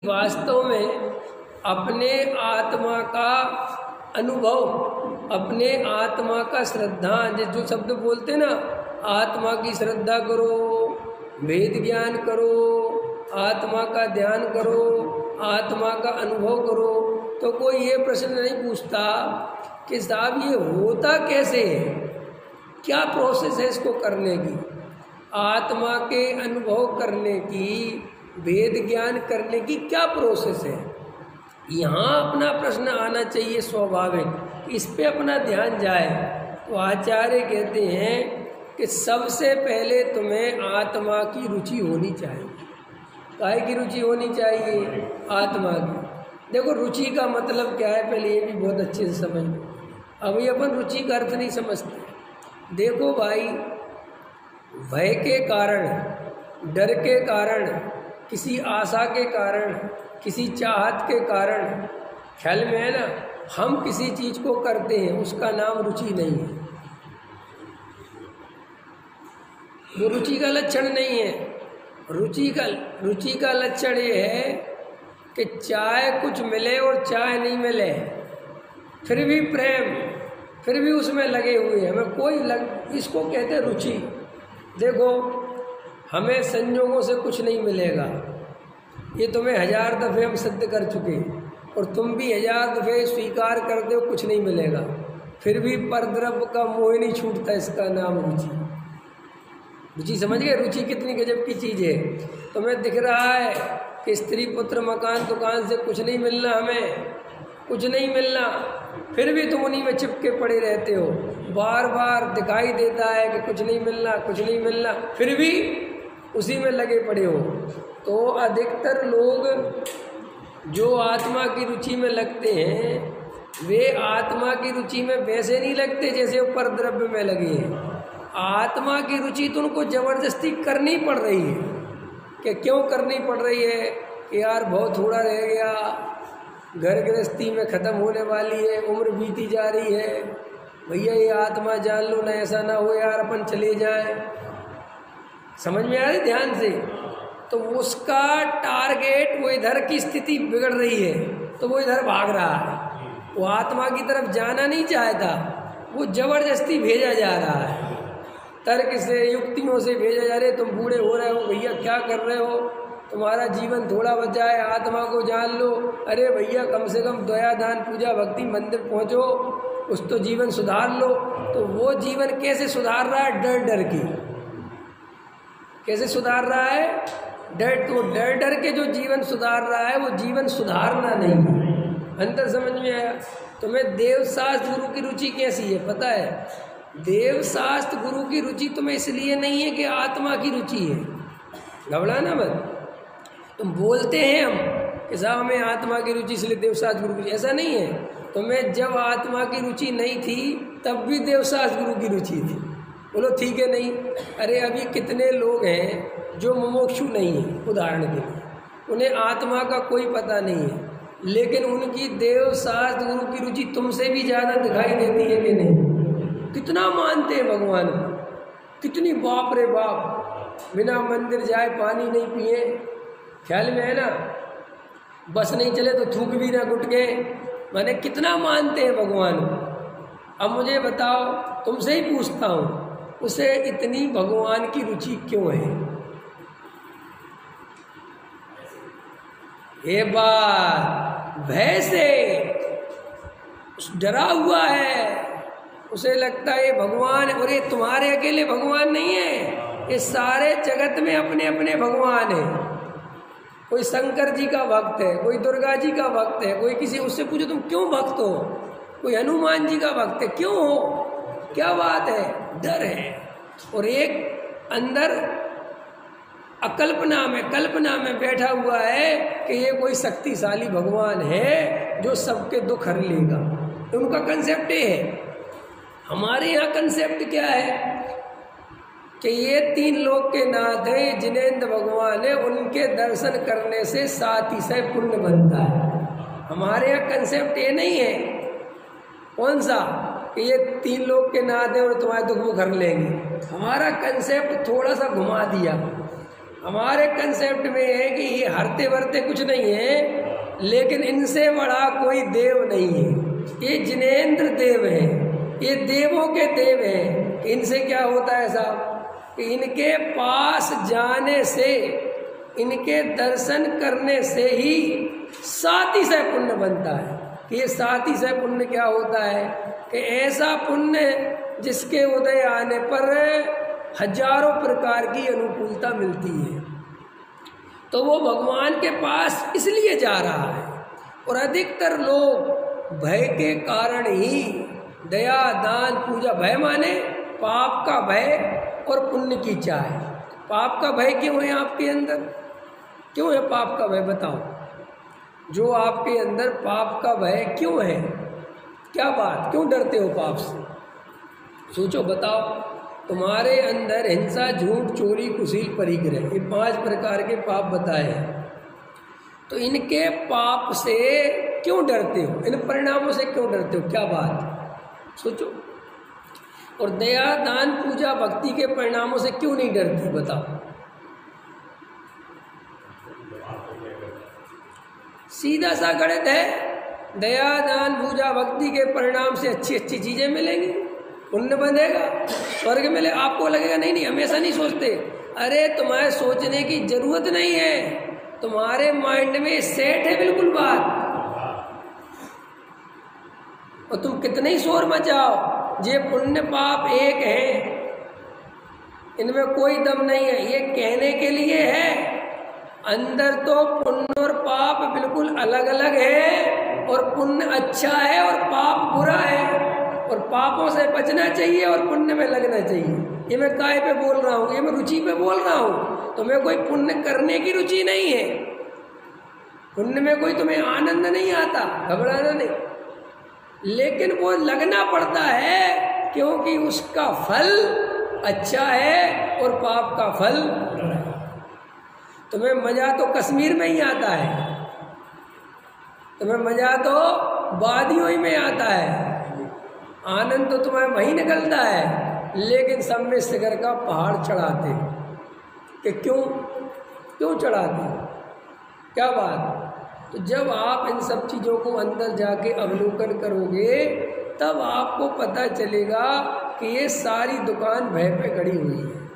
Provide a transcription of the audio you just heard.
वास्तव में अपने आत्मा का अनुभव, अपने आत्मा का श्रद्धा, जो शब्द बोलते ना, आत्मा की श्रद्धा करो, वेद ज्ञान करो, आत्मा का ध्यान करो, आत्मा का अनुभव करो, तो कोई ये प्रश्न नहीं पूछता कि साहब ये होता कैसे है, क्या प्रोसेस है इसको करने की, आत्मा के अनुभव करने की, वेद ज्ञान करने की क्या प्रोसेस है। यहाँ अपना प्रश्न आना चाहिए स्वाभाविक, इस पे अपना ध्यान जाए। तो आचार्य कहते हैं कि सबसे पहले तुम्हें आत्मा की रुचि होनी चाहिए। काय की रुचि होनी चाहिए? आत्मा की। देखो रुचि का मतलब क्या है, पहले ये भी बहुत अच्छे से समझ लो। अभी अपन रुचि का अर्थ नहीं समझते। देखो भाई, भय के कारण, डर के कारण, किसी आशा के कारण, किसी चाहत के कारण, ख्याल में है ना, हम किसी चीज़ को करते हैं, उसका नाम रुचि नहीं है। वो रुचि का लक्षण नहीं है। रुचि का लक्षण ये है कि चाहे कुछ मिले और चाहे नहीं मिले, फिर भी प्रेम, फिर भी उसमें लगे हुए हैं, हमें इसको कहते हैं रुचि। देखो, हमें संयोगों से कुछ नहीं मिलेगा, ये तुम्हें 1000 दफ़े हम सिद्ध कर चुके, और तुम भी 1000 दफ़े स्वीकार करते हो कुछ नहीं मिलेगा, फिर भी परद्रव्य का मोह नहीं छूटता, इसका नाम रुचि। रुचि समझ गए? रुचि कितनी गजब की चीज़ है। तुम्हें दिख रहा है कि स्त्री पुत्र मकान दुकान से कुछ नहीं मिलना, हमें कुछ नहीं मिलना, फिर भी तुम उन्हीं में चिपके पड़े रहते हो। बार बार दिखाई देता है कि कुछ नहीं मिलना, कुछ नहीं मिलना, फिर भी उसी में लगे पड़े हो। तो अधिकतर लोग जो आत्मा की रुचि में लगते हैं, वे आत्मा की रुचि में वैसे नहीं लगते जैसे वो परद्रव्य में लगे हैं। आत्मा की रुचि तो उनको जबरदस्ती करनी पड़ रही है। कि क्यों करनी पड़ रही है? कि यार बहुत थोड़ा रह गया, घर गृहस्थी में ख़त्म होने वाली है, उम्र बीती जा रही है, भैया ये आत्मा जान लो ना, ऐसा ना हो यार अपन चले जाएं। समझ में आ रही ध्यान से? तो उसका टारगेट, वो इधर की स्थिति बिगड़ रही है तो वो इधर भाग रहा है, वो आत्मा की तरफ जाना नहीं चाहता, वो जबरदस्ती भेजा जा रहा है, तर्क से, युक्तियों से भेजा जा रहे। तुम बूढ़े हो रहे हो भैया, क्या कर रहे हो, तुम्हारा जीवन थोड़ा बचा है, आत्मा को जान लो। अरे भैया कम से कम दया दान पूजा भक्ति मंदिर पहुँचो, उस तो जीवन सुधार लो। तो वो जीवन कैसे सुधार रहा है? डर डर के। कैसे सुधार रहा है? डर डर के जो जीवन सुधार रहा है वो जीवन सुधारना नहीं है। अंतर समझ में आया? तुम्हें देवशास्त्र गुरु की रुचि कैसी है पता है? देवशास्त्र गुरु की रुचि तुम्हें इसलिए नहीं है कि आत्मा की रुचि है, घबराना मत। तुम बोलते हैं हम कि साहब हमें आत्मा की रुचि इसलिए देवशास्त्र गुरु की, ऐसा नहीं है। तुम्हें जब आत्मा की रुचि नहीं थी तब भी देवशास्त्र गुरु की रुचि थी। बोलो ठीक है नहीं? अरे अभी कितने लोग हैं जो मुमुक्षु नहीं है, उदाहरण के लिए, उन्हें आत्मा का कोई पता नहीं है, लेकिन उनकी देवशास्त्र गुरु की रुचि तुमसे भी ज़्यादा दिखाई देती है कि नहीं? कितना मानते हैं भगवान को, कितनी, बाप रे बाप, बिना मंदिर जाए पानी नहीं पिए, ख्याल में है ना, बस नहीं चले तो थूक भी ना गुटके, मैंने कितना मानते हैं भगवान को। अब मुझे बताओ, तुमसे ही पूछता हूँ, उसे इतनी भगवान की रुचि क्यों है? ये बात भय से डरा हुआ है, उसे लगता है ये भगवान है। और ये तुम्हारे अकेले भगवान नहीं है, ये सारे जगत में अपने अपने भगवान हैं। कोई शंकर जी का भक्त है, कोई दुर्गा जी का भक्त है, कोई किसी, उससे पूछो तुम क्यों भक्त हो, कोई हनुमान जी का भक्त है, क्यों हो, क्या बात है? डर है। और एक अंदर कल्पना में बैठा हुआ है कि ये कोई शक्तिशाली भगवान है जो सबके दुख हर लेगा। उनका कंसेप्ट ये है। हमारे यहाँ कंसेप्ट क्या है कि ये 3 लोक के नाथ हैं, जिनेंद्र भगवान है, उनके दर्शन करने से 700 पुण्य बनता है। हमारे यहाँ कंसेप्ट ये नहीं है। कौन सा? कि ये 3 लोक के नाथ हैं और तुम्हारे दुख वो कर लेंगे। हमारा कंसेप्ट थोड़ा सा घुमा दिया हमारे कंसेप्ट में है कि ये हरते भरते कुछ नहीं है, लेकिन इनसे बड़ा कोई देव नहीं है। ये जिनेंद्र देव है, ये देवों के देव हैं। इनसे क्या होता है साहब कि इनके पास जाने से, इनके दर्शन करने से ही 37 पुण्य बनता है। कि ये 37 पुण्य क्या होता है कि ऐसा पुण्य जिसके उदय आने पर हजारों प्रकार की अनुकूलता मिलती है। तो वो भगवान के पास इसलिए जा रहा है। और अधिकतर लोग भय के कारण ही दया दान पूजा, भय माने पाप का भय और पुण्य की चाह। पाप का भय क्यों है आपके अंदर? क्यों है पाप का भय? बताओ, जो आपके अंदर पाप का भय क्यों है? क्या बात, क्यों डरते हो पाप से? सोचो, बताओ। तुम्हारे अंदर हिंसा, झूठ, चोरी, कुशील, परिग्रह, ये 5 प्रकार के पाप बताए हैं। तो इनके पाप से क्यों डरते हो? इन परिणामों से क्यों डरते हो? क्या बात, सोचो। और दया दान पूजा भक्ति के परिणामों से क्यों नहीं डरती? बताओ। सीधा सा गणित है, दया दान पूजा भक्ति के परिणाम से अच्छी अच्छी चीजें मिलेंगी, पुण्य बनेगा, स्वर्ग मिले। आपको लगेगा नहीं नहीं, हमेशा नहीं सोचते। अरे तुम्हारे सोचने की जरूरत नहीं है, तुम्हारे माइंड में सेट है बिल्कुल बात। और तुम कितने ही शोर मचाओ, ये पुण्य पाप एक है, इनमें कोई दम नहीं है, ये कहने के लिए है। अंदर तो पुण्य और पाप बिल्कुल अलग अलग है, और पुण्य अच्छा है और पाप बुरा है। और पापों से बचना चाहिए और पुण्य में लगना चाहिए। ये मैं काय पे बोल रहा हूँ? ये मैं रुचि पे बोल रहा हूँ। तुम्हें कोई पुण्य करने की रुचि नहीं है, पुण्य में कोई तुम्हें आनंद नहीं आता, घबराना नहीं, लेकिन वो लगना पड़ता है क्योंकि उसका फल अच्छा है और पाप का फल बुरा है। तुम्हें मजा तो कश्मीर में ही आता है, तुम्हें मजा तो वादियों ही में आता है, आनंद तो तुम्हें वहीं निकलता है। लेकिन सब में शिखर का पहाड़ चढ़ाते कि क्यों चढ़ाते? क्या बात? तो जब आप इन सब चीज़ों को अंदर जाके अवलोकन करोगे, तब आपको पता चलेगा कि ये सारी दुकान भय पे खड़ी हुई है।